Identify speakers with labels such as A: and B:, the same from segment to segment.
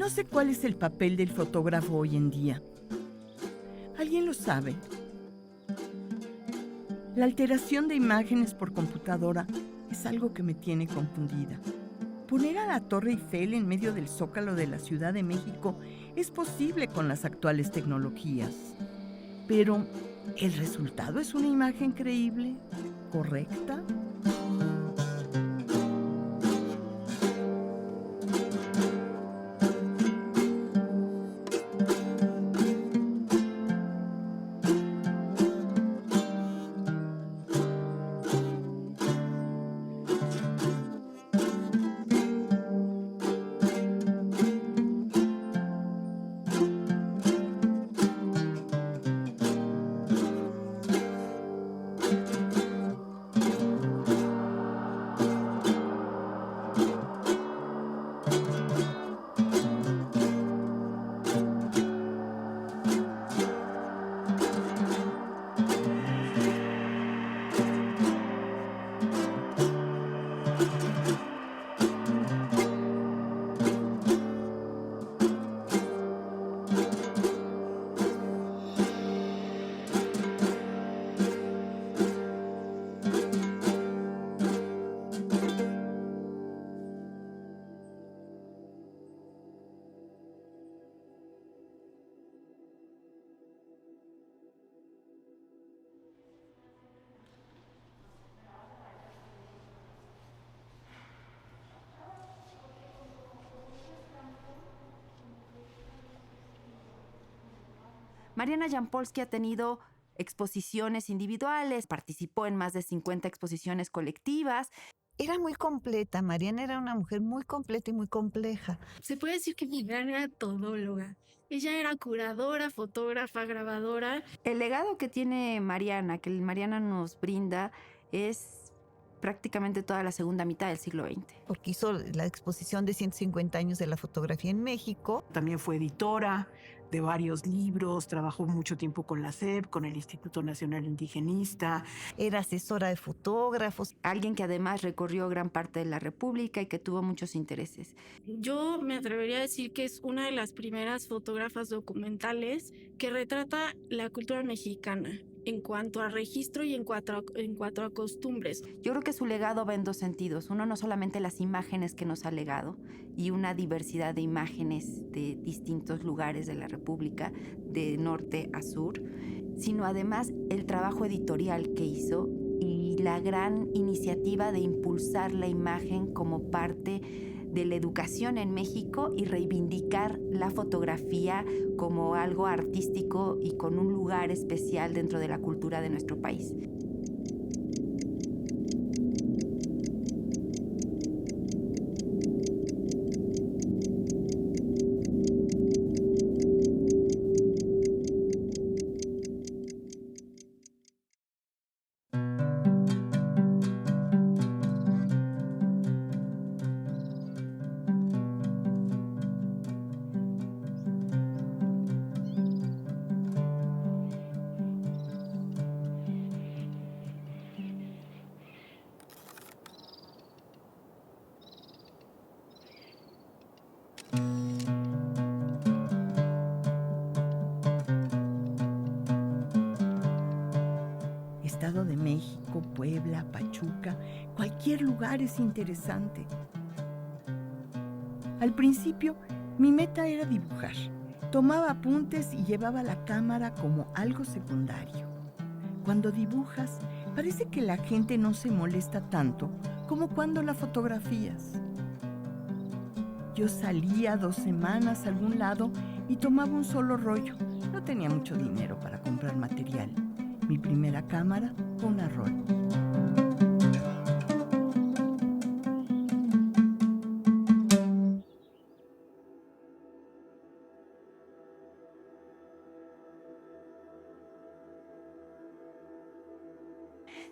A: No sé cuál es el papel del fotógrafo hoy en día. ¿Alguien lo sabe? La alteración de imágenes por computadora es algo que me tiene confundida. Poner a la Torre Eiffel en medio del zócalo de la Ciudad de México es posible con las actuales tecnologías. Pero, ¿el resultado es una imagen creíble? ¿Correcta?
B: Mariana Jampolsky ha tenido exposiciones individuales, participó en más de 50 exposiciones colectivas.
C: Era muy completa, Mariana era una mujer muy completa y muy compleja.
D: Se puede decir que Mariana era todóloga. Ella era curadora, fotógrafa, grabadora.
B: El legado que tiene Mariana, que Mariana nos brinda, es prácticamente toda la segunda mitad del siglo XX.
C: Porque hizo la exposición de 150 años de la fotografía en México.
E: También fue editora de varios libros, trabajó mucho tiempo con la SEP, con el Instituto Nacional Indigenista.
C: Era asesora de fotógrafos.
B: Alguien que además recorrió gran parte de la República y que tuvo muchos intereses.
D: Yo me atrevería a decir que es una de las primeras fotógrafas documentales que retrata la cultura mexicana en cuanto a registro y en cuanto a costumbres.
B: Yo creo que su legado va en dos sentidos. Uno, no solamente las imágenes que nos ha legado y una diversidad de imágenes de distintos lugares de la República, de norte a sur, sino además el trabajo editorial que hizo y la gran iniciativa de impulsar la imagen como parte de la educación en México y reivindicar la fotografía como algo artístico y con un lugar especial dentro de la cultura de nuestro país.
A: Estado de México, Puebla, Pachuca, cualquier lugar es interesante. Al principio, mi meta era dibujar. Tomaba apuntes y llevaba la cámara como algo secundario. Cuando dibujas, parece que la gente no se molesta tanto como cuando la fotografías. Yo salía 2 semanas a algún lado y tomaba un solo rollo. No tenía mucho dinero para comprar material. Mi primera cámara fue una Roll.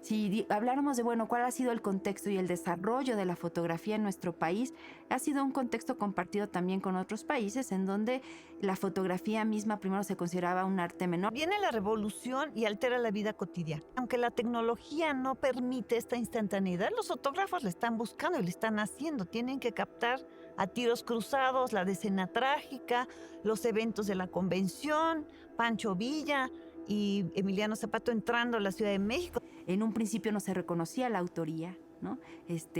B: Si habláramos de, cuál ha sido el contexto y el desarrollo de la fotografía en nuestro país, ha sido un contexto compartido también con otros países en donde la fotografía misma primero se consideraba un arte menor.
C: Viene la revolución y altera la vida cotidiana. Aunque la tecnología no permite esta instantaneidad, los fotógrafos la están buscando y la están haciendo. Tienen que captar A tiros cruzados, la decena trágica, los eventos de la convención, Pancho Villa y Emiliano Zapata entrando a la Ciudad de México.
B: En un principio no se reconocía la autoría, ¿no?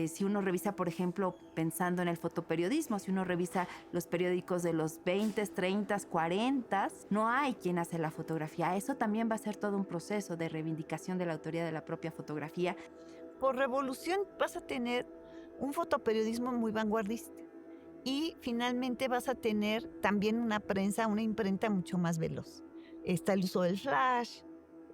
B: Si uno revisa, por ejemplo, pensando en el fotoperiodismo, si uno revisa los periódicos de los 20, 30, 40, no hay quien hace la fotografía. Eso también va a ser todo un proceso de reivindicación de la autoría de la propia fotografía.
C: Por revolución vas a tener un fotoperiodismo muy vanguardista y finalmente vas a tener también una prensa, una imprenta mucho más veloz. Está el uso del flash,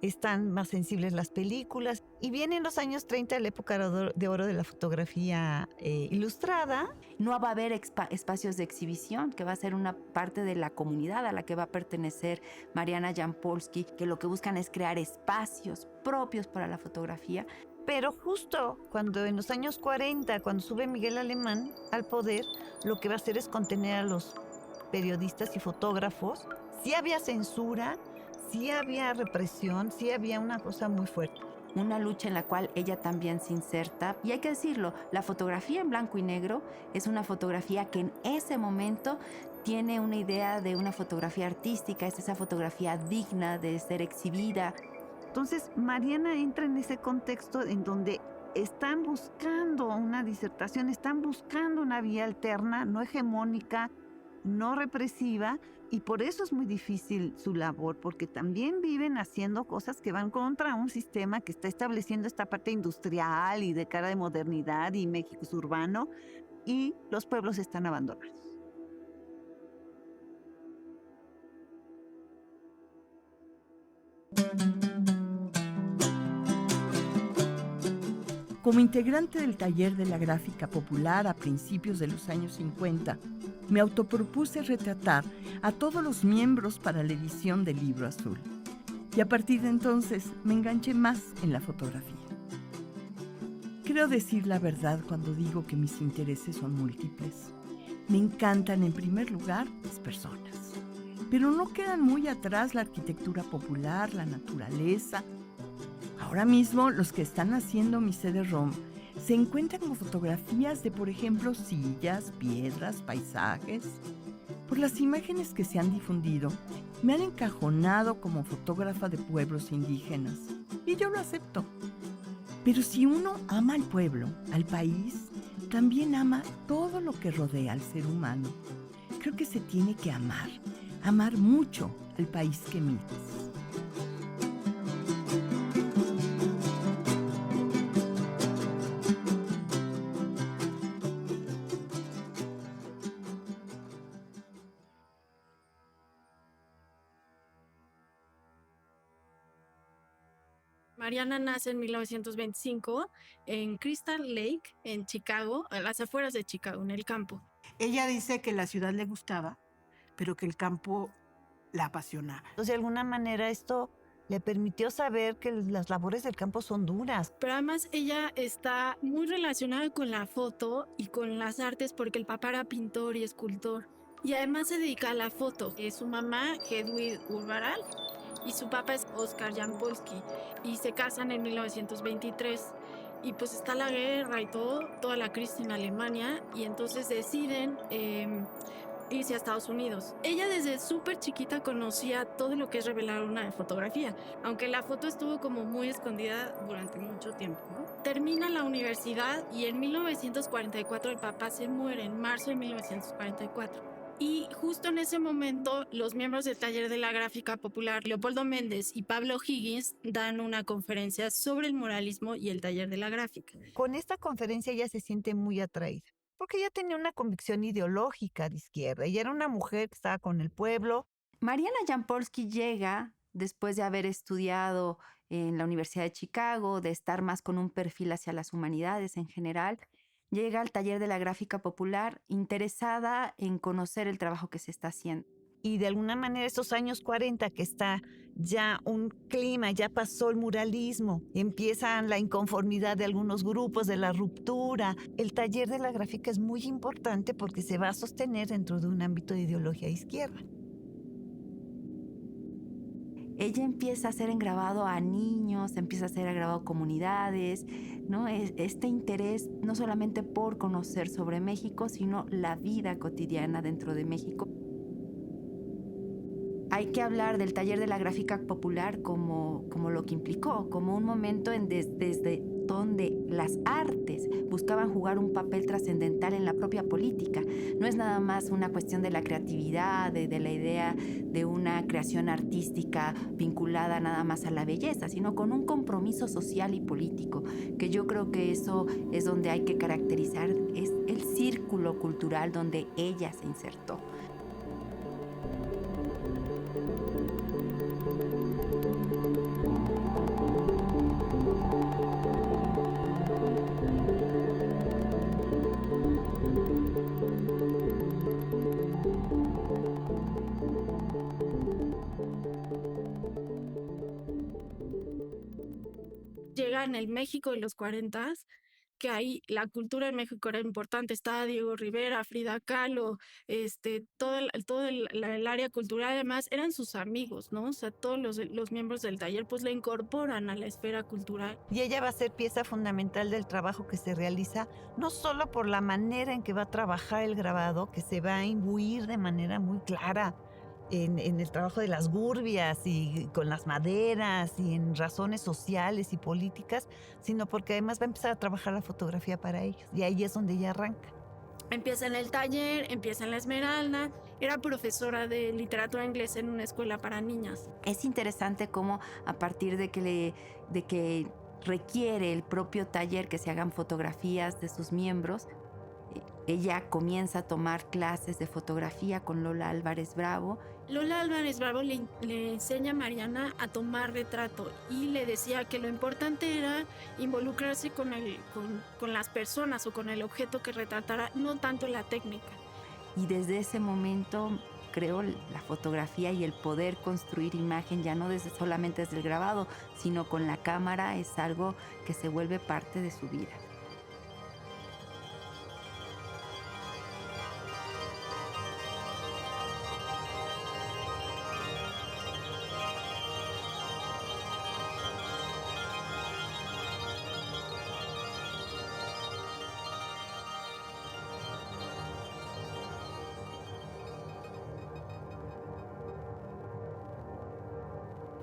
C: están más sensibles las películas y vienen los años 30, la época de oro de la fotografía ilustrada.
B: No va a haber espacios de exhibición, que va a ser una parte de la comunidad a la que va a pertenecer Mariana Jampolsky, que lo que buscan es crear espacios propios para la fotografía.
C: Pero justo cuando en los años 40, cuando sube Miguel Alemán al poder, lo que va a hacer es contener a los periodistas y fotógrafos. Sí había censura, sí había represión, sí había una cosa muy fuerte.
B: Una lucha en la cual ella también se inserta. Y hay que decirlo, la fotografía en blanco y negro es una fotografía que en ese momento tiene una idea de una fotografía artística, es esa fotografía digna de ser exhibida.
C: Entonces, Mariana entra en ese contexto en donde están buscando una disertación, están buscando una vía alterna, no hegemónica, no represiva, y por eso es muy difícil su labor, porque también viven haciendo cosas que van contra un sistema que está estableciendo esta parte industrial y de cara de modernidad, y México es urbano, y los pueblos están abandonados.
A: Como integrante del taller de la gráfica popular a principios de los años 50, me autopropuse retratar a todos los miembros para la edición del Libro Azul. Y a partir de entonces me enganché más en la fotografía. Creo decir la verdad cuando digo que mis intereses son múltiples. Me encantan en primer lugar las personas, pero no quedan muy atrás la arquitectura popular, la naturaleza. Ahora mismo los que están haciendo mi CD-ROM se encuentran con fotografías de, por ejemplo, sillas, piedras, paisajes. Por las imágenes que se han difundido, me han encajonado como fotógrafa de pueblos indígenas, y yo lo acepto. Pero si uno ama al pueblo, al país, también ama todo lo que rodea al ser humano. Creo que se tiene que amar mucho al país que miras.
D: Mariana nace en 1925 en Crystal Lake, en Chicago, a las afueras de Chicago, en el campo.
E: Ella dice que la ciudad le gustaba, pero que el campo la apasionaba.
C: Entonces, de alguna manera, esto le permitió saber que las labores del campo son duras.
D: Pero además ella está muy relacionada con la foto y con las artes porque el papá era pintor y escultor. Y además se dedica a la foto. Su mamá, Hedwig Urbaral, y su papá es Oscar Jampolsky. Y se casan en 1923. Y pues está la guerra y toda la crisis en Alemania. Y entonces deciden irse a Estados Unidos. Ella desde súper chiquita conocía todo lo que es revelar una fotografía, aunque la foto estuvo como muy escondida durante mucho tiempo, ¿no? Termina la universidad y en 1944 el papá se muere, en marzo de 1944. Y justo en ese momento, los miembros del taller de la gráfica popular, Leopoldo Méndez y Pablo Higgins, dan una conferencia sobre el muralismo y el taller de la gráfica.
C: Con esta conferencia ella se siente muy atraída, porque ella tenía una convicción ideológica de izquierda. Ella era una mujer que estaba con el pueblo.
B: Mariana Jampolsky llega después de haber estudiado en la Universidad de Chicago, de estar más con un perfil hacia las humanidades en general. Llega al taller de la gráfica popular interesada en conocer el trabajo que se está haciendo.
C: Y de alguna manera estos años 40 que está ya un clima, ya pasó el muralismo, empieza la inconformidad de algunos grupos, de la ruptura. El taller de la gráfica es muy importante porque se va a sostener dentro de un ámbito de ideología izquierda.
B: ella empieza a hacer engrabado a niños, empieza a hacer engrabado a comunidades, ¿no? Este interés no solamente por conocer sobre México, sino la vida cotidiana dentro de México. Hay que hablar del taller de la gráfica popular como lo que implicó, como un momento desde donde las artes buscaban jugar un papel trascendental en la propia política. No es nada más una cuestión de la creatividad, de la idea de una creación artística vinculada nada más a la belleza, sino con un compromiso social y político, que yo creo que eso es donde hay que caracterizar, es el círculo cultural donde ella se insertó.
D: Llega en el México de los 40, que ahí la cultura en México era importante. Estaba Diego Rivera, Frida Kahlo, el área cultural, además eran sus amigos, ¿no? O sea, todos los miembros del taller pues la incorporan a la esfera cultural.
C: Y ella va a ser pieza fundamental del trabajo que se realiza, no solo por la manera en que va a trabajar el grabado, que se va a imbuir de manera muy clara en el trabajo de las gurbias y con las maderas y en razones sociales y políticas, sino porque además va a empezar a trabajar la fotografía para ellos. Y ahí es donde ella arranca.
D: Empieza en el taller, empieza en la Esmeralda, era profesora de literatura inglesa en una escuela para niñas.
B: Es interesante cómo a partir de que requiere el propio taller que se hagan fotografías de sus miembros, ella comienza a tomar clases de fotografía con Lola Álvarez Bravo.
D: Lola Álvarez Bravo le enseña a Mariana a tomar retrato y le decía que lo importante era involucrarse con las personas o con el objeto que retratara, no tanto la técnica.
B: Y desde ese momento, creo, la fotografía y el poder construir imagen, ya no solamente desde el grabado, sino con la cámara, es algo que se vuelve parte de su vida.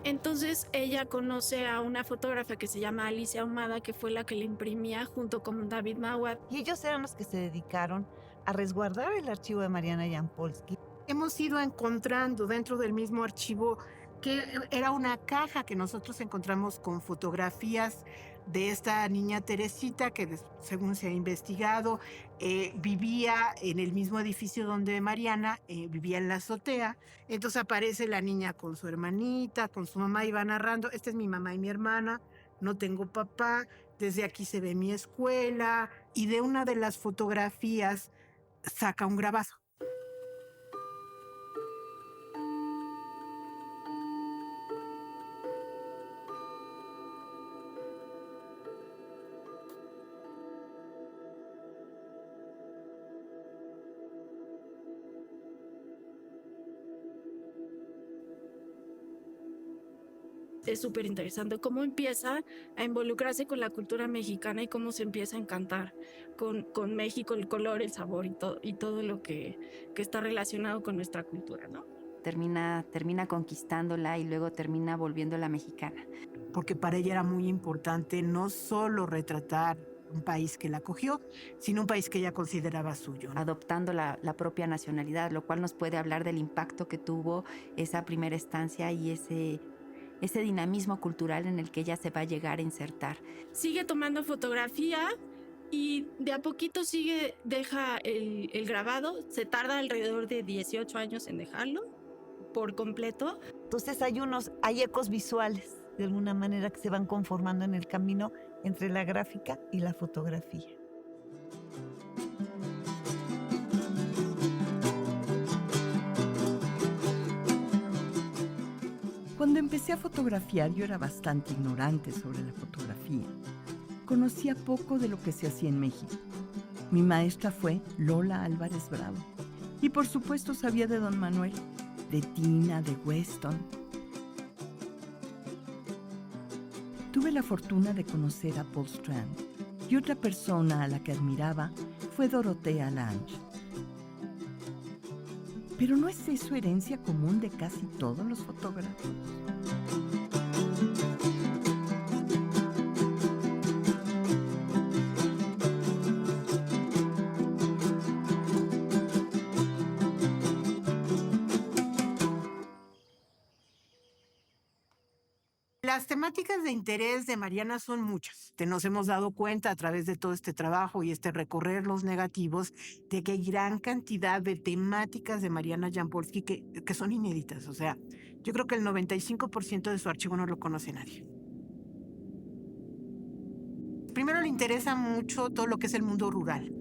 D: Entonces ella conoce a una fotógrafa que se llama Alicia Ahumada, que fue la que le imprimía junto con David Mauad.
C: Y ellos eran los que se dedicaron a resguardar el archivo de Mariana Jampolsky.
E: Hemos ido encontrando dentro del mismo archivo que era una caja que nosotros encontramos con fotografías de esta niña Teresita que, según se ha investigado, vivía en el mismo edificio donde Mariana vivía, en la azotea. Entonces aparece la niña con su hermanita, con su mamá, y va narrando: esta es mi mamá y mi hermana, no tengo papá, desde aquí se ve mi escuela. Y de una de las fotografías saca un grabado.
D: Es súper interesante cómo empieza a involucrarse con la cultura mexicana y cómo se empieza a encantar con México, el color, el sabor y todo lo que está relacionado con nuestra cultura, ¿no?
B: Termina conquistándola y luego termina volviéndola mexicana.
E: Porque para ella era muy importante no solo retratar un país que la acogió, sino un país que ella consideraba suyo, ¿no?
B: Adoptando la propia nacionalidad, lo cual nos puede hablar del impacto que tuvo esa primera estancia y ese dinamismo cultural en el que ella se va a llegar a insertar.
D: Sigue tomando fotografía y de a poquito deja el grabado. Se tarda alrededor de 18 años en dejarlo por completo.
C: Entonces hay ecos visuales, de alguna manera, que se van conformando en el camino entre la gráfica y la fotografía.
A: Cuando empecé a fotografiar, yo era bastante ignorante sobre la fotografía. Conocía poco de lo que se hacía en México. Mi maestra fue Lola Álvarez Bravo. Y por supuesto sabía de Don Manuel, de Tina, de Weston. Tuve la fortuna de conocer a Paul Strand y otra persona a la que admiraba fue Dorothea Lange. Pero ¿no es eso herencia común de casi todos los fotógrafos?
E: Las temáticas de interés de Mariana son muchas. Nos hemos dado cuenta a través de todo este trabajo y este recorrer los negativos de que hay gran cantidad de temáticas de Mariana Jampolsky que son inéditas. O sea, yo creo que el 95% de su archivo no lo conoce nadie. Primero le interesa mucho todo lo que es el mundo rural,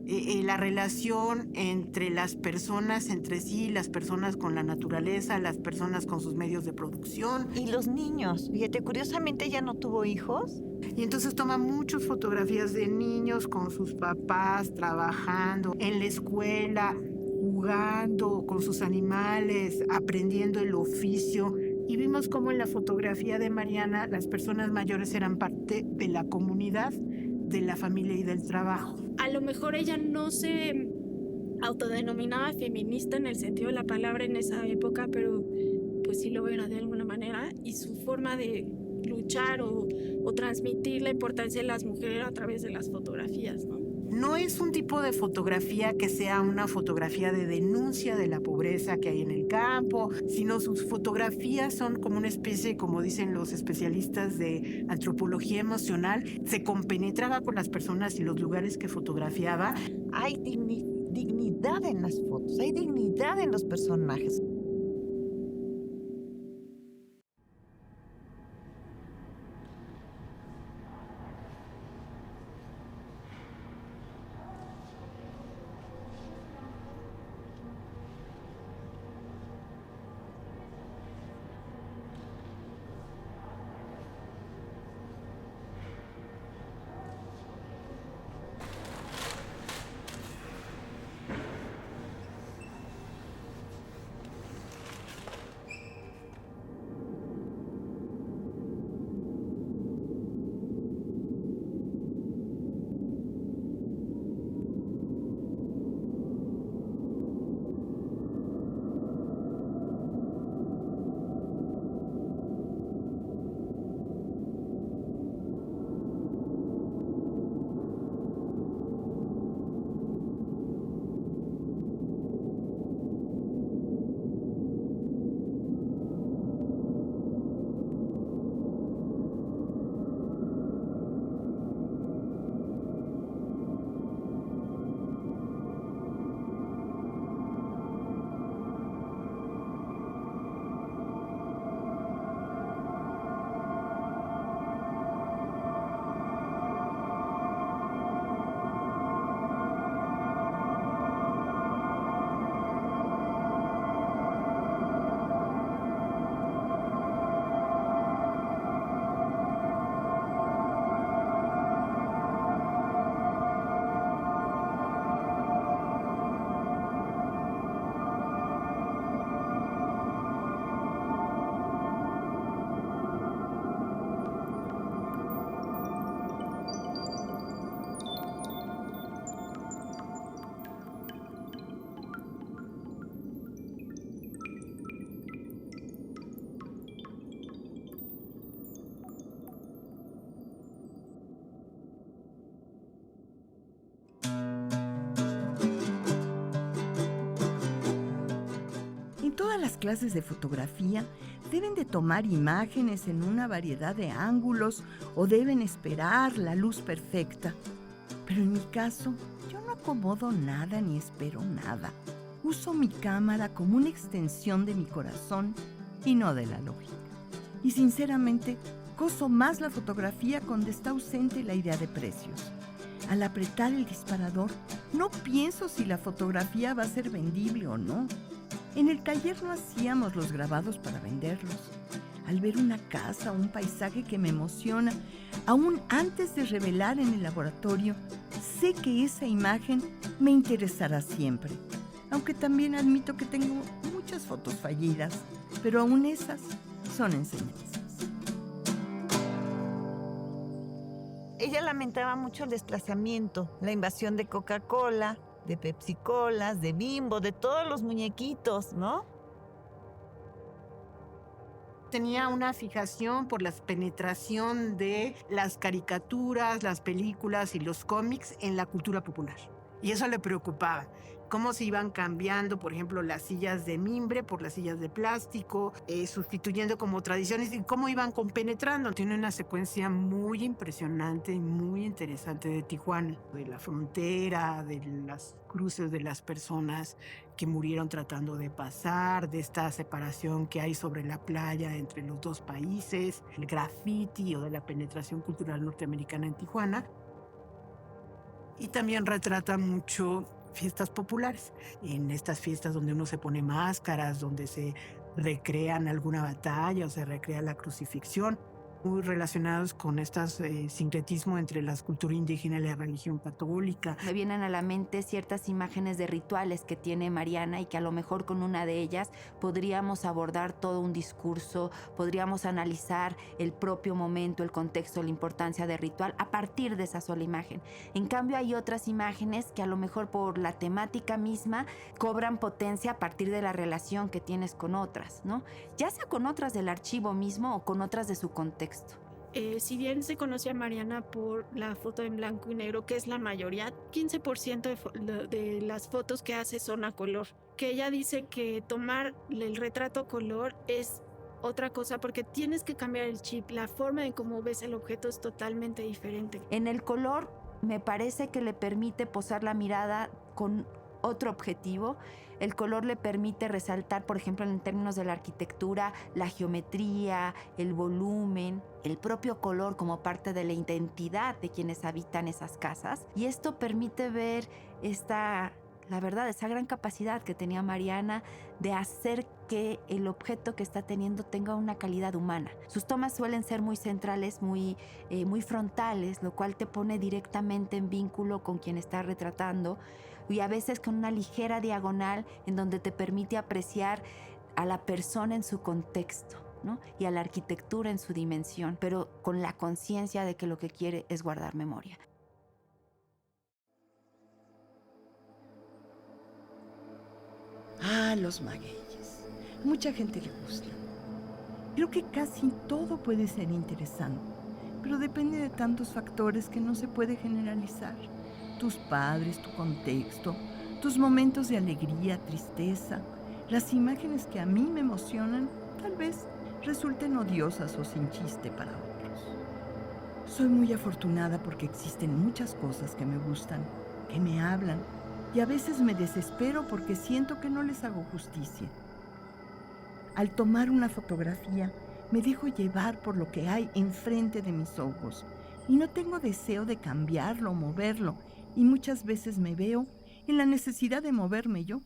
E: la relación entre las personas entre sí, las personas con la naturaleza, las personas con sus medios de producción.
C: Y los niños, fíjate, curiosamente ella no tuvo hijos.
E: Y entonces toma muchas fotografías de niños con sus papás, trabajando en la escuela, jugando con sus animales, aprendiendo el oficio. Y vimos cómo en la fotografía de Mariana las personas mayores eran parte de la comunidad, de la familia y del trabajo.
D: A lo mejor ella no se autodenominaba feminista en el sentido de la palabra en esa época, pero pues sí lo era de alguna manera, y su forma de luchar o transmitir la importancia de las mujeres a través de las fotografías, ¿no?
E: No es un tipo de fotografía que sea una fotografía de denuncia de la pobreza que hay en el campo, sino sus fotografías son como una especie, como dicen los especialistas de antropología emocional, se compenetraba con las personas y los lugares que fotografiaba.
C: Hay dignidad en las fotos, hay dignidad en los personajes.
A: En todas las clases de fotografía deben de tomar imágenes en una variedad de ángulos o deben esperar la luz perfecta. Pero en mi caso, yo no acomodo nada ni espero nada. Uso mi cámara como una extensión de mi corazón y no de la lógica. Y sinceramente, gozo más la fotografía cuando está ausente la idea de precios. Al apretar el disparador, no pienso si la fotografía va a ser vendible o no. En el taller no hacíamos los grabados para venderlos. Al ver una casa o un paisaje que me emociona, aún antes de revelar en el laboratorio, sé que esa imagen me interesará siempre. Aunque también admito que tengo muchas fotos fallidas, pero aún esas son enseñanzas.
C: ella lamentaba mucho el desplazamiento, la invasión de Coca-Cola, de Pepsi-Colas, de Bimbo, de todos los muñequitos, ¿no?
E: Tenía una fijación por la penetración de las caricaturas, las películas y los cómics en la cultura popular. Y eso le preocupaba. Cómo se iban cambiando, por ejemplo, las sillas de mimbre por las sillas de plástico, sustituyendo como tradiciones y cómo iban compenetrando. Tiene una secuencia muy impresionante y muy interesante de Tijuana, de la frontera, de las cruces de las personas que murieron tratando de pasar, de esta separación que hay sobre la playa entre los dos países, el graffiti o de la penetración cultural norteamericana en Tijuana. Y también retrata mucho fiestas populares, en estas fiestas donde uno se pone máscaras, donde se recrean alguna batalla o se recrea la crucifixión, muy relacionados con este sincretismo entre la cultura indígena y la religión católica.
B: Me vienen a la mente ciertas imágenes de rituales que tiene Mariana y que a lo mejor con una de ellas podríamos abordar todo un discurso, podríamos analizar el propio momento, el contexto, la importancia del ritual a partir de esa sola imagen. En cambio hay otras imágenes que a lo mejor por la temática misma cobran potencia a partir de la relación que tienes con otras, ¿no? Ya sea con otras del archivo mismo o con otras de su contexto.
D: Si bien se conoce a Mariana por la foto en blanco y negro, que es la mayoría, 15% de las fotos que hace son a color. Que ella dice que tomar el retrato a color es otra cosa porque tienes que cambiar el chip, la forma en cómo ves el objeto es totalmente diferente.
B: En el color me parece que le permite posar la mirada con otro objetivo. El color le permite resaltar, por ejemplo, en términos de la arquitectura, la geometría, el volumen, el propio color como parte de la identidad de quienes habitan esas casas. Y esto permite ver la verdad, esa gran capacidad que tenía Mariana de hacer que el objeto que está teniendo tenga una calidad humana. Sus tomas suelen ser muy centrales, muy frontales, lo cual te pone directamente en vínculo con quien está retratando, y a veces con una ligera diagonal en donde te permite apreciar a la persona en su contexto, ¿no? Y a la arquitectura en su dimensión, pero con la conciencia de que lo que quiere es guardar memoria.
A: Ah, los magueyes. Mucha gente le gusta. Creo que casi todo puede ser interesante, pero depende de tantos factores que no se puede generalizar. Tus padres, tu contexto, tus momentos de alegría, tristeza, las imágenes que a mí me emocionan, tal vez resulten odiosas o sin chiste para otros. Soy muy afortunada porque existen muchas cosas que me gustan, que me hablan, y a veces me desespero porque siento que no les hago justicia. Al tomar una fotografía, me dejo llevar por lo que hay enfrente de mis ojos y no tengo deseo de cambiarlo o moverlo, y muchas veces me veo en la necesidad de moverme yo.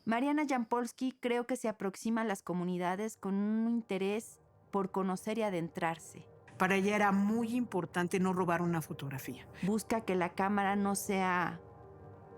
B: Mariana Jampolsky creo que se aproxima a las comunidades con un interés por conocer y adentrarse.
E: Para ella era muy importante no robar una fotografía.
B: Busca que la cámara no sea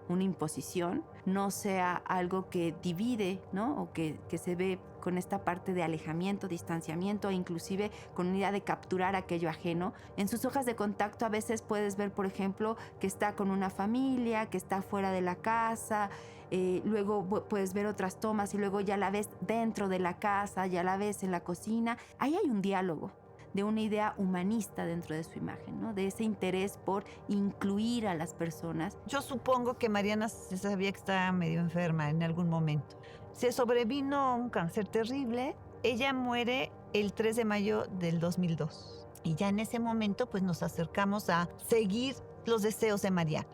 B: una imposición, no sea algo que divide, ¿no? O que se ve con esta parte de alejamiento, distanciamiento, e inclusive con una idea de capturar aquello ajeno. En sus hojas de contacto a veces puedes ver, por ejemplo, que está con una familia, que está fuera de la casa, luego puedes ver otras tomas y luego ya la ves dentro de la casa, ya la ves en la cocina. Ahí hay un diálogo de una idea humanista dentro de su imagen, ¿no? De ese interés por incluir a las personas.
C: Yo supongo que Mariana se sabía que estaba medio enferma en algún momento. Se sobrevino un cáncer terrible. Ella muere el 3 de mayo del 2002. Y ya en ese momento pues nos acercamos a seguir los deseos de Mariana,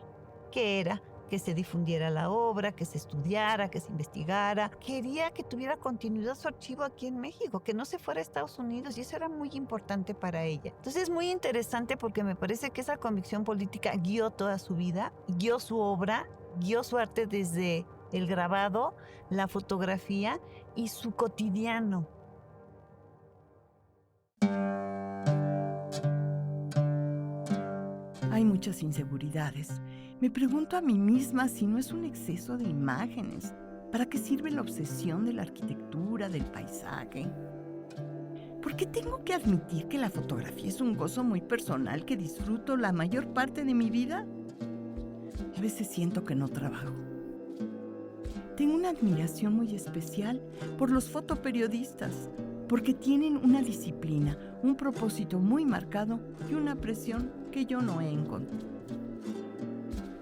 C: que era que se difundiera la obra, que se estudiara, que se investigara. Quería que tuviera continuidad su archivo aquí en México, que no se fuera a Estados Unidos, y eso era muy importante para ella. Entonces es muy interesante porque me parece que esa convicción política guió toda su vida, guió su obra, guió su arte desde el grabado, la fotografía y su cotidiano.
A: Hay muchas inseguridades. Me pregunto a mí misma si no es un exceso de imágenes. ¿Para qué sirve la obsesión de la arquitectura, del paisaje? Porque tengo que admitir que la fotografía es un gozo muy personal que disfruto la mayor parte de mi vida. A veces siento que no trabajo. Tengo una admiración muy especial por los fotoperiodistas, porque tienen una disciplina, un propósito muy marcado y una presión que yo no he encontrado.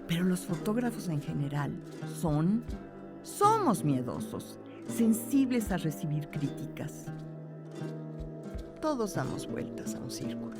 A: Pero los fotógrafos en general somos miedosos, sensibles a recibir críticas. Todos damos vueltas a un círculo.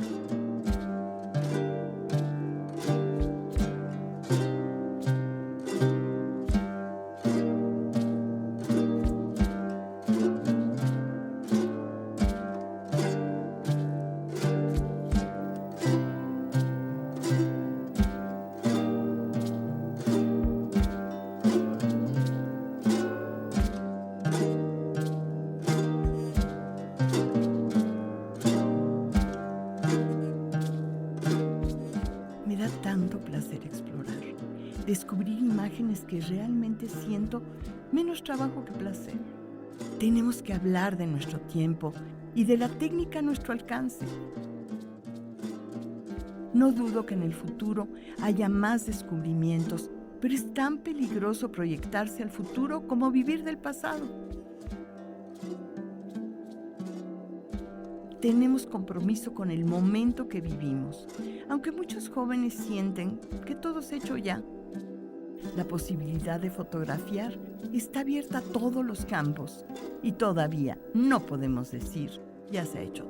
A: Me da tanto placer explorar, descubrir imágenes que realmente siento menos trabajo que placer. Tenemos que hablar de nuestro tiempo y de la técnica a nuestro alcance. No dudo que en el futuro haya más descubrimientos, pero es tan peligroso proyectarse al futuro como vivir del pasado. Tenemos compromiso con el momento que vivimos, aunque muchos jóvenes sienten que todo es hecho ya. La posibilidad de fotografiar está abierta a todos los campos y todavía no podemos decir ya se ha hecho.